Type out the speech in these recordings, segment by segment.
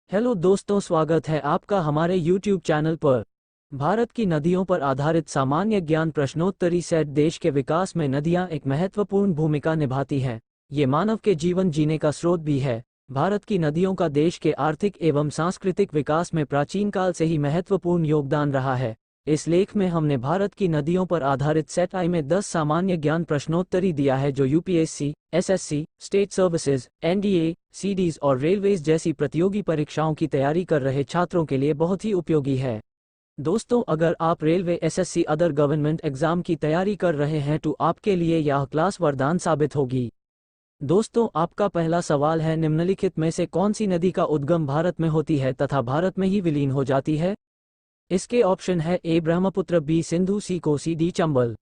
Hello दोस्तों, स्वागत है आपका हमारे YouTube चैनल पर। भारत की नदियों पर आधारित सामान्य ज्ञान प्रश्नोत्तरी सेट। देश के विकास में नदियां एक महत्वपूर्ण भूमिका निभाती हैं। ये मानव के जीवन जीने का स्रोत भी है। भारत की नदियों का देश के आर्थिक एवं सांस्कृतिक विकास में प्राचीन काल से ही महत्वपूर्ण योगदान रहा है। इस लेख में हमने भारत की नदियों पर आधारित सेट आई में 10 सामान्य ज्ञान प्रश्नोत्तरी दिया है, जो UPSC, SSC, state services, NDA, CDs और रेलवेज जैसी प्रतियोगी परीक्षाओं की तैयारी कर रहे छात्रों के लिए बहुत ही उपयोगी है। दोस्तों, अगर आप railway, SSC, other government exam की तैयारी कर रहे हैं तो आपके लिए यह क्लास वरदान साबित होगी। दोस्तों, आपका पहला सवाल है, निम्नलिखित में से कौन सी नदी का उद्गम भारत में होती है तथा भारत में ही विलीन हो जाती है? इसके ऑप्शन है ए ब्रह्मपुत्र, बी सिंधु, सी कोसी, डी चंबल।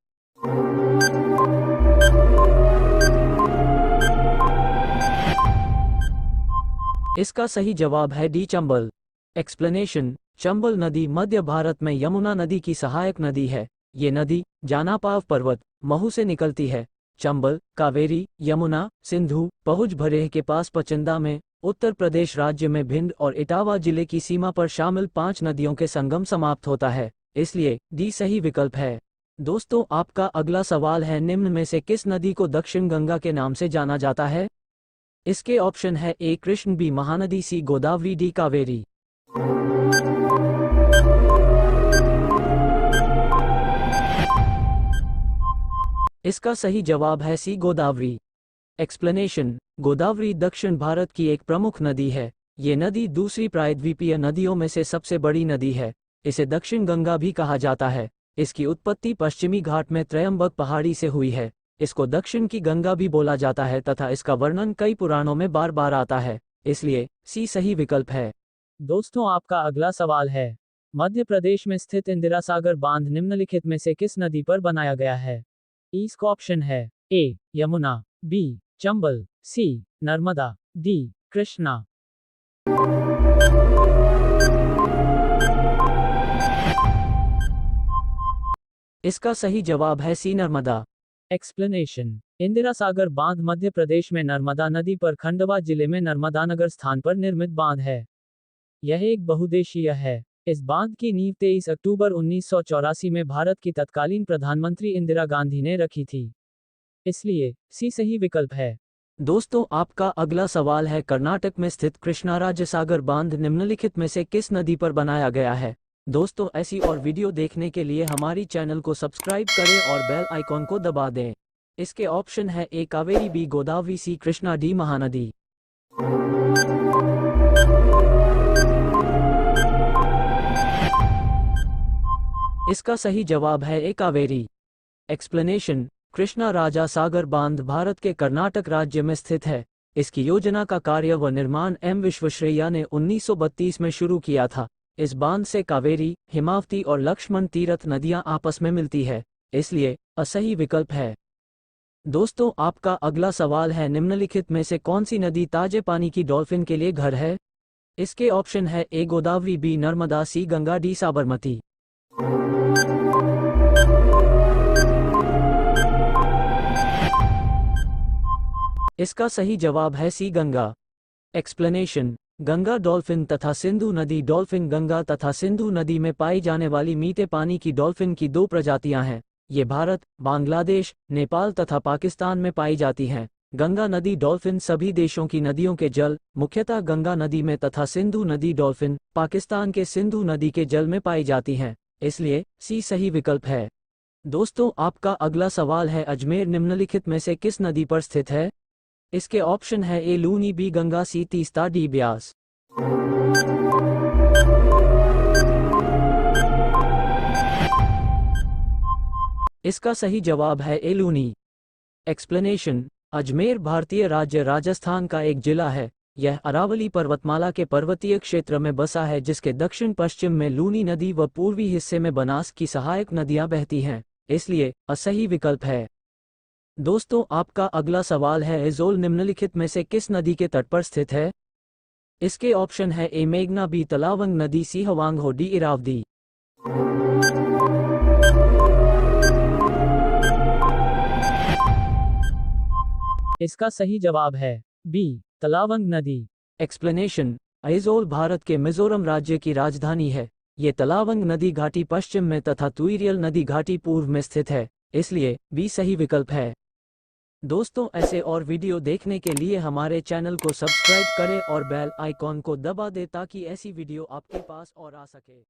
इसका सही जवाब है डी चंबल। एक्सप्लेनेशन: चंबल नदी मध्य भारत में यमुना नदी की सहायक नदी है। ये नदी जानापाव पर्वत महू से निकलती है। चंबल, कावेरी, यमुना, सिंधु, पहुज भरेह के पास पचंदा में, उत्तर प्रदेश राज्य में भिंड और इटावा जिले की सीमा पर शामिल 5 नदियों के संगम समाप्त होता है, इसलिए डी सही विकल्प है। दोस्तों, आपका अगला सवाल है, निम्न में से किस नदी को दक्षिण गंगा के नाम से जाना जाता है? इसके ऑप्शन है ए कृष्ण, बी महानदी, सी गोदावरी, डी कावेरी। इसका सही जवाब है सी गोदावरी। एक्सप्लेनेशन: गोदावरी दक्षिण भारत की एक प्रमुख नदी है। ये नदी दूसरी प्रायद्वीपीय नदियों में से सबसे बड़ी नदी है। इसे दक्षिण गंगा भी कहा जाता है। इसकी उत्पत्ति पश्चिमी घाट में त्रयंबक पहाड़ी से हुई है। इसको दक्षिण की गंगा भी बोला जाता है तथा इसका वर्णन कई पुराणों में बार बार आता है, इसलिए सी सही विकल्प है। दोस्तों, आपका अगला सवाल है, मध्य प्रदेश में स्थित इंदिरा सागर बांध निम्नलिखित में से किस नदी पर बनाया गया है? इसका ऑप्शन है ए यमुना, बी चंबल, सी नर्मदा, डी कृष्णा। इसका सही जवाब है सी नर्मदा। एक्सप्लेनेशन: इंदिरा सागर बांध मध्य प्रदेश में नर्मदा नदी पर खंडवा जिले में नर्मदानगर स्थान पर निर्मित बांध है। यह एक बहुउद्देशीय है। इस बांध की नींव 23 अक्टूबर 1984 में भारत की तत्कालीन प्रधानमंत्री इंदिरा गांधी ने रखी थी, इसलिए सी सही विकल्प है। दोस्तों, आपका अगला सवाल है, कर्नाटक में स्थित कृष्णाराज्य सागर बांध निम्नलिखित में से किस नदी पर बनाया गया है? दोस्तों, ऐसी और वीडियो देखने के लिए हमारी चैनल को सब्सक्राइब करें और बेल आइकॉन को दबा दें। इसके ऑप्शन है ए कावेरी, बी गोदावरी, सी कृष्णा, डी महानदी। इसका सही जवाब है ए कावेरी। एक्सप्लेनेशन: कृष्णा राजा सागर बांध भारत के कर्नाटक राज्य में स्थित है। इसकी योजना का कार्य व निर्माण एम विश्वेश्वरैया ने 1932 में शुरू किया था। इस बांध से कावेरी, हिमावती और लक्ष्मण तीर्थ नदियां आपस में मिलती है, इसलिए असही विकल्प है। दोस्तों, आपका अगला सवाल है, निम्नलिखित में से कौन सी नदी ताजे पानी की डॉल्फिन के लिए घर है? इसके ऑप्शन है ए गोदावरी, बी नर्मदा, सी गंगा, डी साबरमती। इसका सही जवाब है सी गंगा। एक्सप्लेनेशन: गंगा डॉल्फिन तथा सिंधु नदी डॉल्फिन गंगा तथा सिंधु नदी में पाई जाने वाली मीठे पानी की डॉल्फिन की 2 प्रजातियां हैं। ये भारत, बांग्लादेश, नेपाल तथा पाकिस्तान में पाई जाती हैं। गंगा नदी डॉल्फिन सभी देशों की नदियों के जल, मुख्यतः गंगा नदी में तथा सिंधु नदी डॉल्फिन पाकिस्तान के सिंधु नदी के जल में पाई जाती हैं, इसलिए सी सही विकल्प है। दोस्तों, आपका अगला सवाल है, अजमेर निम्नलिखित में से किस नदी पर स्थित है? इसके ऑप्शन है ए लूनी, बी गंगा, सी तीस्ता, डी ब्यास। इसका सही जवाब है ए लूनी। एक्सप्लेनेशन: अजमेर भारतीय राज्य राजस्थान का एक जिला है। यह अरावली पर्वतमाला के पर्वतीय क्षेत्र में बसा है, जिसके दक्षिण पश्चिम में लूनी नदी व पूर्वी हिस्से में बनास की सहायक नदियां बहती हैं, इसलिए असही विकल्प है। दोस्तों, आपका अगला सवाल है, ऐज़ोल निम्नलिखित में से किस नदी के तट पर स्थित है? इसके ऑप्शन है ए मेघना, बी तलावंग नदी, सी हवांग, डी इरावदी। इसका सही जवाब है बी तलावंग नदी। एक्सप्लेनेशन: आइजोल भारत के मिजोरम राज्य की राजधानी है। ये तलावंग नदी घाटी पश्चिम में तथा तुइरियल नदी घाटी पूर्व में स्थित है, इसलिए बी सही विकल्प है। दोस्तों, ऐसे और वीडियो देखने के लिए हमारे चैनल को सब्सक्राइब करें और बेल आइकॉन को दबा दें ताकि ऐसी वीडियो आपके पास और आ सके।